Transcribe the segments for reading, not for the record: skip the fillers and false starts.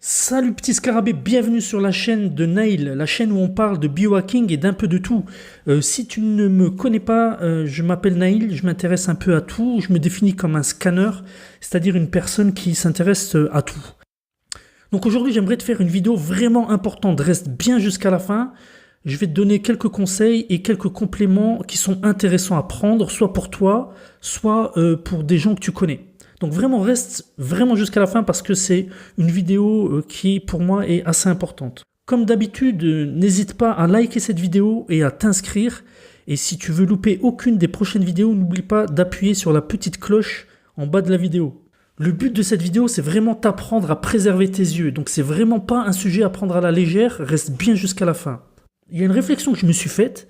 Salut petit scarabée, bienvenue sur la chaîne de Nail, la chaîne où on parle de biohacking et d'un peu de tout. Si tu ne me connais pas, je m'appelle Nail, je m'intéresse un peu à tout, je me définis comme un scanner, c'est-à-dire une personne qui s'intéresse à tout. Donc aujourd'hui j'aimerais te faire une vidéo vraiment importante, reste bien jusqu'à la fin. Je vais te donner quelques conseils et quelques compléments qui sont intéressants à prendre, soit pour toi, soit pour des gens que tu connais. Donc vraiment reste vraiment jusqu'à la fin parce que c'est une vidéo qui pour moi est assez importante. Comme d'habitude, n'hésite pas à liker cette vidéo et à t'inscrire. Et si tu veux louper aucune des prochaines vidéos, n'oublie pas d'appuyer sur la petite cloche en bas de la vidéo. Le but de cette vidéo, c'est vraiment t'apprendre à préserver tes yeux. Donc c'est vraiment pas un sujet à prendre à la légère, reste bien jusqu'à la fin. Il y a une réflexion que je me suis faite,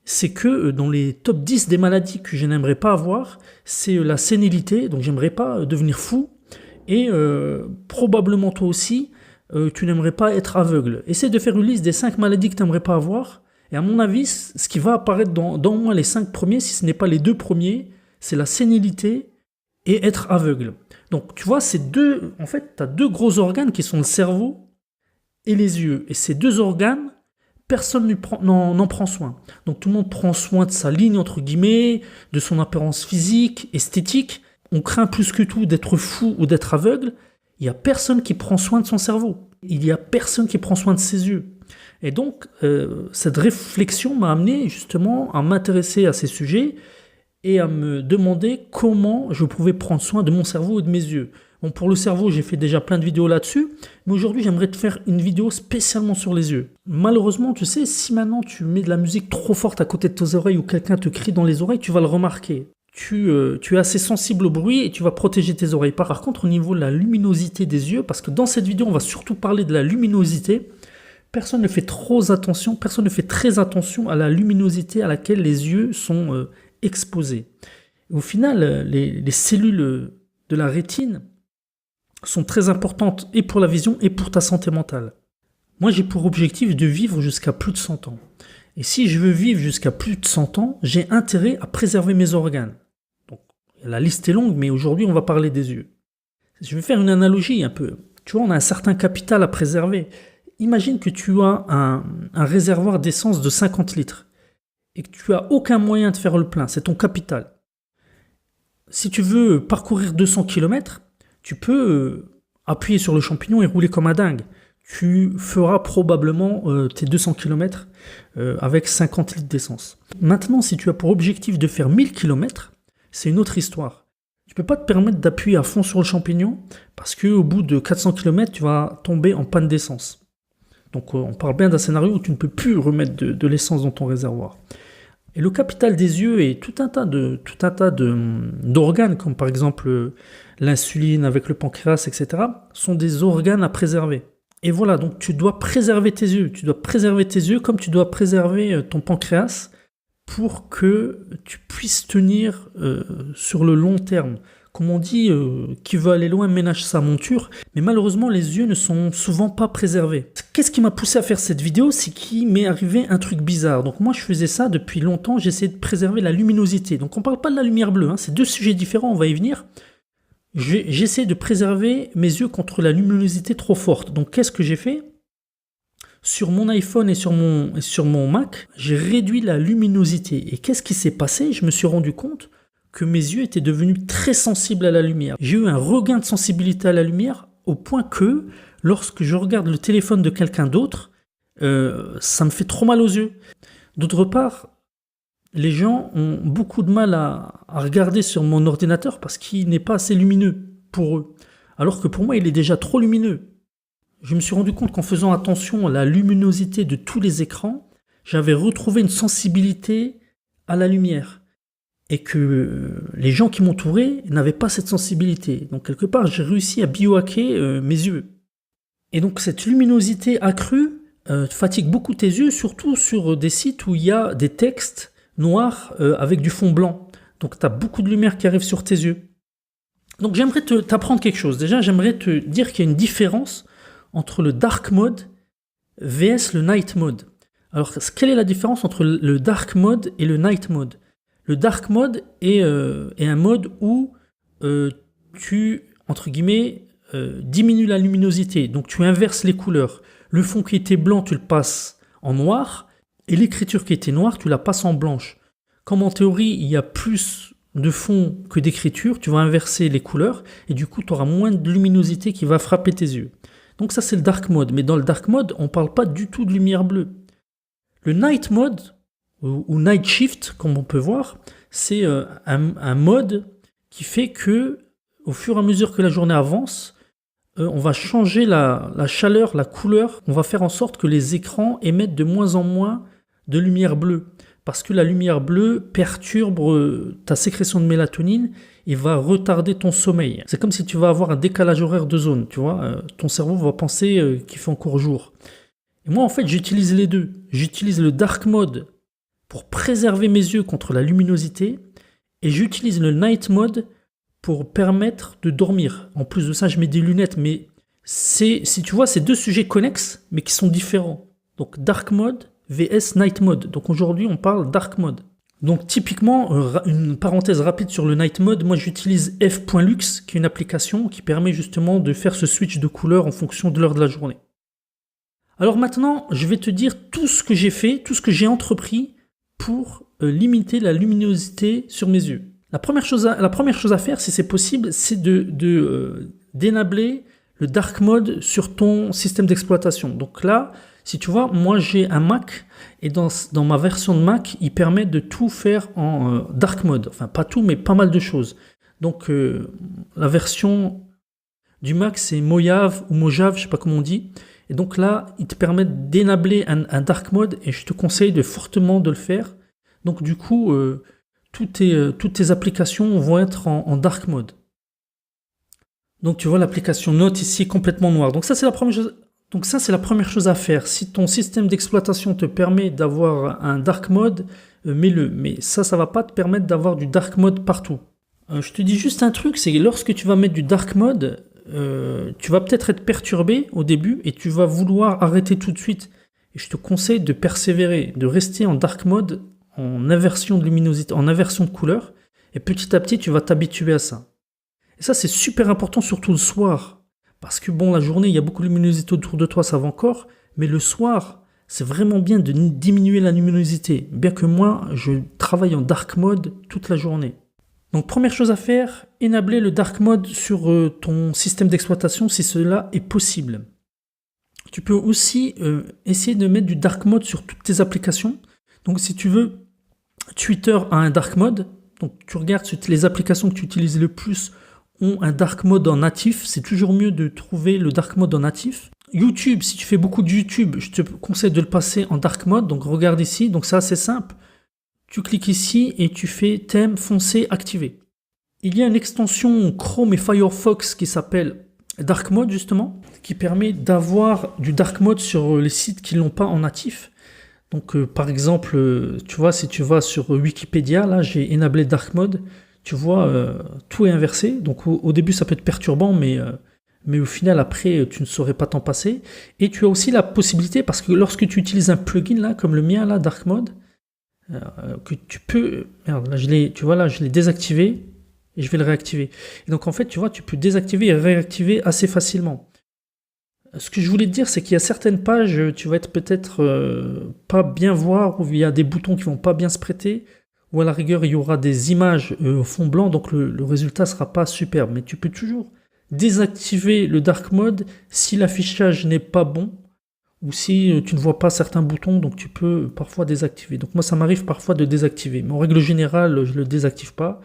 c'est que dans les top 10 des maladies que je n'aimerais pas avoir, c'est la sénilité, donc j'aimerais pas devenir fou, et probablement toi aussi, tu n'aimerais pas être aveugle. Essaie de faire une liste des 5 maladies que tu n'aimerais pas avoir, et à mon avis, ce qui va apparaître dans au moins les 5 premiers, si ce n'est pas les 2 premiers, c'est la sénilité et être aveugle. Donc tu vois, en fait, tu as 2 gros organes qui sont le cerveau et les yeux, et ces 2 organes, personne n'en prend soin. Donc tout le monde prend soin de sa ligne, entre guillemets, de son apparence physique, esthétique. On craint plus que tout d'être fou ou d'être aveugle. Il n'y a personne qui prend soin de son cerveau. Il n'y a personne qui prend soin de ses yeux. Et donc, cette réflexion m'a amené justement à m'intéresser à ces sujets et à me demander comment je pouvais prendre soin de mon cerveau et de mes yeux. Bon, pour le cerveau, j'ai fait déjà plein de vidéos là-dessus, mais aujourd'hui, j'aimerais te faire une vidéo spécialement sur les yeux. Malheureusement, tu sais, si maintenant tu mets de la musique trop forte à côté de tes oreilles ou quelqu'un te crie dans les oreilles, tu vas le remarquer. Tu es assez sensible au bruit et tu vas protéger tes oreilles. Par contre, au niveau de la luminosité des yeux, parce que dans cette vidéo, on va surtout parler de la luminosité, personne ne fait très attention à la luminosité à laquelle les yeux sont exposés. Au final, les cellules de la rétine sont très importantes et pour la vision et pour ta santé mentale. Moi, j'ai pour objectif de vivre jusqu'à plus de 100 ans. Et si je veux vivre jusqu'à plus de 100 ans, j'ai intérêt à préserver mes organes. Donc, la liste est longue, mais aujourd'hui, on va parler des yeux. Je vais faire une analogie un peu. Tu vois, on a un certain capital à préserver. Imagine que tu as un réservoir d'essence de 50 litres et que tu n'as aucun moyen de faire le plein. C'est ton capital. Si tu veux parcourir 200 km, tu peux appuyer sur le champignon et rouler comme un dingue. Tu feras probablement tes 200 km avec 50 litres d'essence. Maintenant, si tu as pour objectif de faire 1000 km, c'est une autre histoire. Tu ne peux pas te permettre d'appuyer à fond sur le champignon parce qu'au bout de 400 km, tu vas tomber en panne d'essence. Donc on parle bien d'un scénario où tu ne peux plus remettre de l'essence dans ton réservoir. Et le capital des yeux et tout un tas d'organes, comme par exemple l'insuline avec le pancréas, etc., sont des organes à préserver. Et voilà, donc tu dois préserver tes yeux. Tu dois préserver tes yeux comme tu dois préserver ton pancréas pour que tu puisses tenir sur le long terme. Comme on dit, qui veut aller loin ménage sa monture, mais malheureusement les yeux ne sont souvent pas préservés. Qu'est-ce qui m'a poussé à faire cette vidéo? C'est qu'il m'est arrivé un truc bizarre. Donc moi je faisais ça depuis longtemps, j'essayais de préserver la luminosité. Donc on ne parle pas de la lumière bleue, hein, c'est 2 sujets différents, on va y venir. J'essaie de préserver mes yeux contre la luminosité trop forte. Donc qu'est-ce que j'ai fait? Sur mon iPhone et sur mon Mac, j'ai réduit la luminosité. Et qu'est-ce qui s'est passé? Je me suis rendu compte que mes yeux étaient devenus très sensibles à la lumière. J'ai eu un regain de sensibilité à la lumière au point que lorsque je regarde le téléphone de quelqu'un d'autre, ça me fait trop mal aux yeux. D'autre part, les gens ont beaucoup de mal à regarder sur mon ordinateur parce qu'il n'est pas assez lumineux pour eux. Alors que pour moi, il est déjà trop lumineux. Je me suis rendu compte qu'en faisant attention à la luminosité de tous les écrans, j'avais retrouvé une sensibilité à la lumière. Et que les gens qui m'entouraient n'avaient pas cette sensibilité. Donc quelque part, j'ai réussi à biohacker mes yeux. Et donc cette luminosité accrue fatigue beaucoup tes yeux, surtout sur des sites où il y a des textes noirs avec du fond blanc. Donc tu as beaucoup de lumière qui arrive sur tes yeux. Donc j'aimerais t'apprendre quelque chose. Déjà, j'aimerais te dire qu'il y a une différence entre le dark mode vs le night mode. Alors, quelle est la différence entre le dark mode et le night mode? Le dark mode est un mode où tu, entre guillemets, diminue la luminosité, donc tu inverses les couleurs. Le fond qui était blanc, tu le passes en noir, et l'écriture qui était noire, tu la passes en blanche. Comme en théorie, il y a plus de fond que d'écriture, tu vas inverser les couleurs, et du coup, tu auras moins de luminosité qui va frapper tes yeux. Donc ça, c'est le dark mode. Mais dans le dark mode, on ne parle pas du tout de lumière bleue. Le night mode, ou night shift, comme on peut voir, c'est un mode qui fait que, au fur et à mesure que la journée avance, on va changer la chaleur, la couleur. On va faire en sorte que les écrans émettent de moins en moins de lumière bleue. Parce que la lumière bleue perturbe ta sécrétion de mélatonine et va retarder ton sommeil. C'est comme si tu vas avoir un décalage horaire de zone, tu vois. Ton cerveau va penser qu'il fait encore jour. Et moi, en fait, j'utilise les deux. J'utilise le dark mode pour préserver mes yeux contre la luminosité et j'utilise le night mode pour permettre de dormir. En plus de ça, je mets des lunettes, mais si tu vois, c'est deux sujets connexes, mais qui sont différents. Donc, dark mode vs night mode. Donc aujourd'hui, on parle dark mode. Donc typiquement, une parenthèse rapide sur le night mode, moi j'utilise f.lux, qui est une application qui permet justement de faire ce switch de couleur en fonction de l'heure de la journée. Alors maintenant, je vais te dire tout ce que j'ai fait, tout ce que j'ai entrepris pour limiter la luminosité sur mes yeux. La première chose à faire, si c'est possible, c'est d'énabler le dark mode sur ton système d'exploitation. Donc là, si tu vois, moi j'ai un Mac et dans ma version de Mac, il permet de tout faire en dark mode. Enfin, pas tout, mais pas mal de choses. Donc la version du Mac, c'est Mojave ou Mojave, je sais pas comment on dit. Et donc là, il te permet d'énabler un dark mode et je te conseille fortement de le faire. Donc du coup, toutes tes applications vont être en dark mode. Donc tu vois, l'application Note ici est complètement noire. Donc ça, c'est la première chose. Donc ça, c'est la première chose à faire. Si ton système d'exploitation te permet d'avoir un dark mode, mets-le. Mais ça ne va pas te permettre d'avoir du dark mode partout. Je te dis juste un truc, c'est que lorsque tu vas mettre du dark mode, tu vas peut-être être perturbé au début et tu vas vouloir arrêter tout de suite. Et je te conseille de persévérer, de rester en dark mode, en inversion de luminosité, en inversion de couleur. Et petit à petit, tu vas t'habituer à ça. Et ça, c'est super important, surtout le soir. Parce que bon, la journée, il y a beaucoup de luminosité autour de toi, ça va encore. Mais le soir, c'est vraiment bien de diminuer la luminosité. Bien que moi, je travaille en dark mode toute la journée. Donc première chose à faire, enabler le dark mode sur ton système d'exploitation si cela est possible. Tu peux aussi essayer de mettre du dark mode sur toutes tes applications. Donc si tu veux, Twitter a un dark mode. Donc tu regardes les applications que tu utilises le plus ont un dark mode en natif. C'est toujours mieux de trouver le dark mode en natif. YouTube, si tu fais beaucoup de YouTube, je te conseille de le passer en dark mode. Donc regarde ici, donc c'est assez simple. Tu cliques ici et tu fais thème foncé activé. Il y a une extension Chrome et Firefox qui s'appelle Dark Mode justement, qui permet d'avoir du dark mode sur les sites qui ne l'ont pas en natif. Donc par exemple, tu vois, si tu vas sur Wikipédia, là j'ai enablé dark mode, tu vois, tout est inversé. Donc au début ça peut être perturbant, mais au final après tu ne saurais pas t'en passer. Et tu as aussi la possibilité, parce que lorsque tu utilises un plugin là, comme le mien là, dark mode, que tu peux... Merde, là, je l'ai désactivé et je vais le réactiver. Et donc en fait, tu vois, tu peux désactiver et réactiver assez facilement. Ce que je voulais te dire, c'est qu'il y a certaines pages, tu vas être peut-être pas bien voir, ou il y a des boutons qui vont pas bien se prêter, ou à la rigueur, il y aura des images au fond blanc, donc le résultat sera pas superbe. Mais tu peux toujours désactiver le dark mode si l'affichage n'est pas bon, ou si tu ne vois pas certains boutons, donc tu peux parfois désactiver. Donc moi, ça m'arrive parfois de désactiver, mais en règle générale, je ne le désactive pas,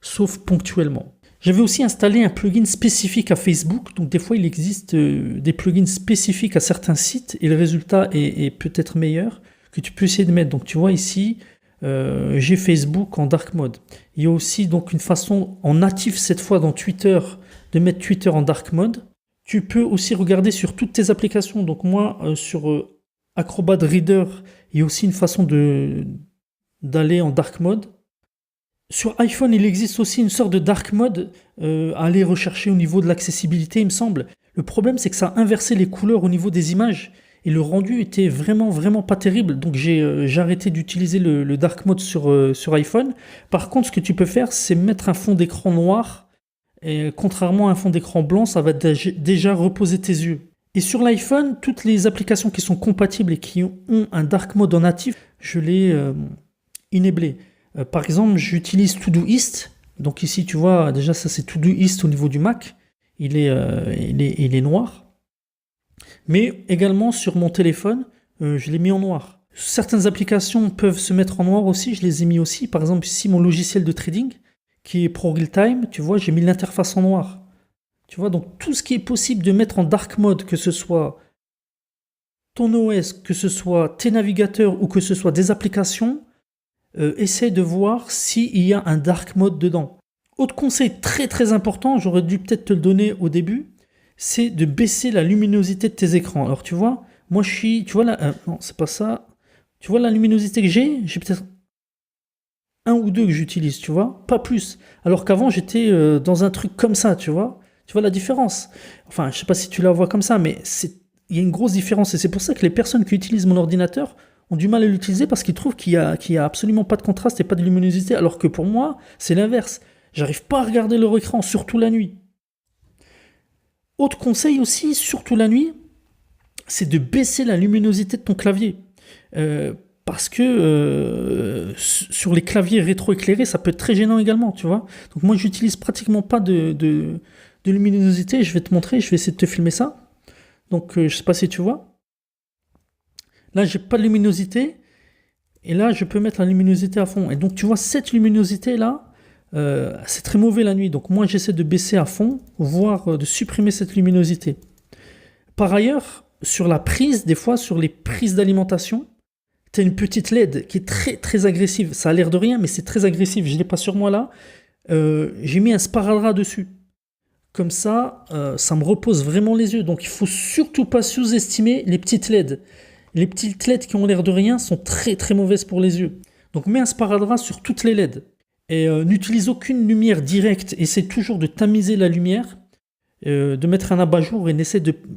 sauf ponctuellement. J'avais aussi installé un plugin spécifique à Facebook, donc des fois il existe des plugins spécifiques à certains sites, et le résultat est peut-être meilleur, que tu peux essayer de mettre. Donc tu vois ici, j'ai Facebook en dark mode. Il y a aussi donc une façon en natif cette fois dans Twitter, de mettre Twitter en dark mode. Tu peux aussi regarder sur toutes tes applications. Donc moi, sur Acrobat Reader, il y a aussi une façon d'aller en dark mode. Sur iPhone, il existe aussi une sorte de dark mode à aller rechercher au niveau de l'accessibilité, il me semble. Le problème, c'est que ça a inversé les couleurs au niveau des images. Et le rendu était vraiment, vraiment pas terrible. Donc j'ai arrêté d'utiliser le dark mode sur iPhone. Par contre, ce que tu peux faire, c'est mettre un fond d'écran noir Et contrairement à un fond d'écran blanc, ça va déjà reposer tes yeux. Et sur l'iPhone, toutes les applications qui sont compatibles et qui ont un dark mode en natif, je l'ai enablé. Par exemple, j'utilise Todoist. Donc ici, tu vois, déjà ça c'est Todoist au niveau du Mac. Il est noir. Mais également sur mon téléphone, je l'ai mis en noir. Certaines applications peuvent se mettre en noir aussi, je les ai mis aussi. Par exemple, ici, mon logiciel de trading, qui est ProRealTime, tu vois, j'ai mis l'interface en noir. Tu vois, donc tout ce qui est possible de mettre en dark mode, que ce soit ton OS, que ce soit tes navigateurs ou que ce soit des applications, essaie de voir s'il y a un dark mode dedans. Autre conseil très très important, j'aurais dû peut-être te le donner au début, c'est de baisser la luminosité de tes écrans. Alors tu vois, moi je suis, tu vois là, non c'est pas ça, tu vois la luminosité que j'ai peut-être un ou deux que j'utilise, tu vois, pas plus. Alors qu'avant j'étais dans un truc comme ça, tu vois la différence. Enfin, je sais pas si tu la vois comme ça, mais il y a une grosse différence et c'est pour ça que les personnes qui utilisent mon ordinateur ont du mal à l'utiliser parce qu'ils trouvent qu'il y a absolument pas de contraste et pas de luminosité, alors que pour moi, c'est l'inverse. J'arrive pas à regarder leur écran, surtout la nuit. Autre conseil aussi, surtout la nuit, c'est de baisser la luminosité de ton clavier. Parce que sur les claviers rétroéclairés, ça peut être très gênant également, tu vois. Donc moi, j'utilise pratiquement pas de luminosité. Je vais te montrer, je vais essayer de te filmer ça. Donc je sais pas si tu vois. Là, j'ai pas de luminosité. Et là, je peux mettre la luminosité à fond. Et donc, tu vois, cette luminosité-là, c'est très mauvais la nuit. Donc, moi, j'essaie de baisser à fond, voire de supprimer cette luminosité. Par ailleurs, sur la prise, des fois, sur les prises d'alimentation, tu as une petite LED qui est très, très agressive. Ça a l'air de rien, mais c'est très agressif. Je ne l'ai pas sur moi là. J'ai mis un sparadrap dessus. Comme ça, ça me repose vraiment les yeux. Donc, il ne faut surtout pas sous-estimer les petites LED. Les petites LED qui ont l'air de rien sont très très mauvaises pour les yeux. Donc mets un sparadrap sur toutes les LED. Et n'utilise aucune lumière directe. Essaie toujours de tamiser la lumière, de mettre un abat-jour et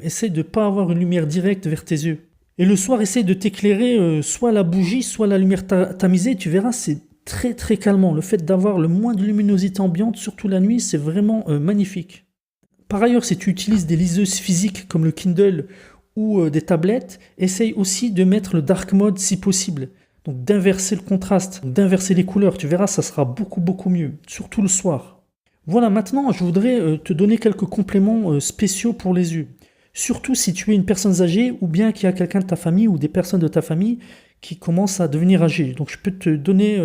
essaie de pas avoir une lumière directe vers tes yeux. Et le soir, essaie de t'éclairer soit la bougie, soit la lumière tamisée. Tu verras, c'est très très calmant. Le fait d'avoir le moins de luminosité ambiante, surtout la nuit, c'est vraiment magnifique. Par ailleurs, si tu utilises des liseuses physiques comme le Kindle ou des tablettes, essaye aussi de mettre le dark mode si possible. Donc d'inverser le contraste, d'inverser les couleurs. Tu verras, ça sera beaucoup beaucoup mieux, surtout le soir. Voilà, maintenant je voudrais te donner quelques compléments spéciaux pour les yeux. Surtout si tu es une personne âgée ou bien qu'il y a quelqu'un de ta famille ou des personnes de ta famille qui commencent à devenir âgées. Donc je peux te donner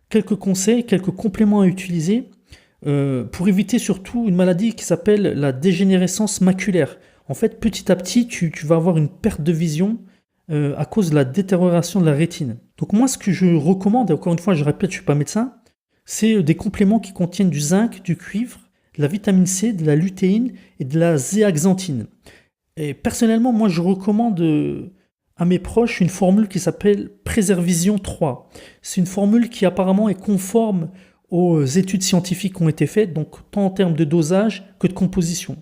quelques conseils, quelques compléments à utiliser pour éviter surtout une maladie qui s'appelle la dégénérescence maculaire. En fait, petit à petit, tu vas avoir une perte de vision à cause de la détérioration de la rétine. Donc moi, ce que je recommande, et encore une fois, je répète, je ne suis pas médecin, c'est des compléments qui contiennent du zinc, du cuivre, de la vitamine C, de la lutéine et de la zéaxanthine. Et personnellement, moi, je recommande à mes proches une formule qui s'appelle Préservision 3. C'est une formule qui apparemment est conforme aux études scientifiques qui ont été faites, donc tant en termes de dosage que de composition.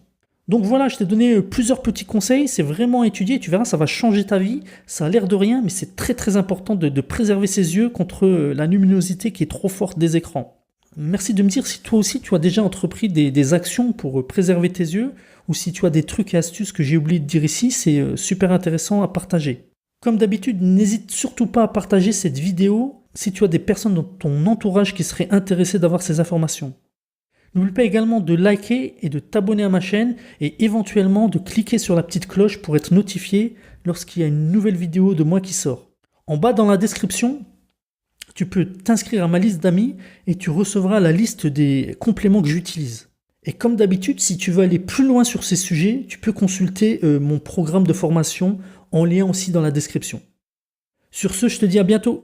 Donc voilà, je t'ai donné plusieurs petits conseils, c'est vraiment étudié, tu verras, ça va changer ta vie, ça a l'air de rien, mais c'est très très important de préserver ses yeux contre la luminosité qui est trop forte des écrans. Merci de me dire si toi aussi tu as déjà entrepris des actions pour préserver tes yeux, ou si tu as des trucs et astuces que j'ai oublié de dire ici, c'est super intéressant à partager. Comme d'habitude, n'hésite surtout pas à partager cette vidéo si tu as des personnes dans ton entourage qui seraient intéressées d'avoir ces informations. N'oublie pas également de liker et de t'abonner à ma chaîne et éventuellement de cliquer sur la petite cloche pour être notifié lorsqu'il y a une nouvelle vidéo de moi qui sort. En bas dans la description, tu peux t'inscrire à ma liste d'amis et tu recevras la liste des compléments que j'utilise. Et comme d'habitude, si tu veux aller plus loin sur ces sujets, tu peux consulter mon programme de formation en lien aussi dans la description. Sur ce, je te dis à bientôt.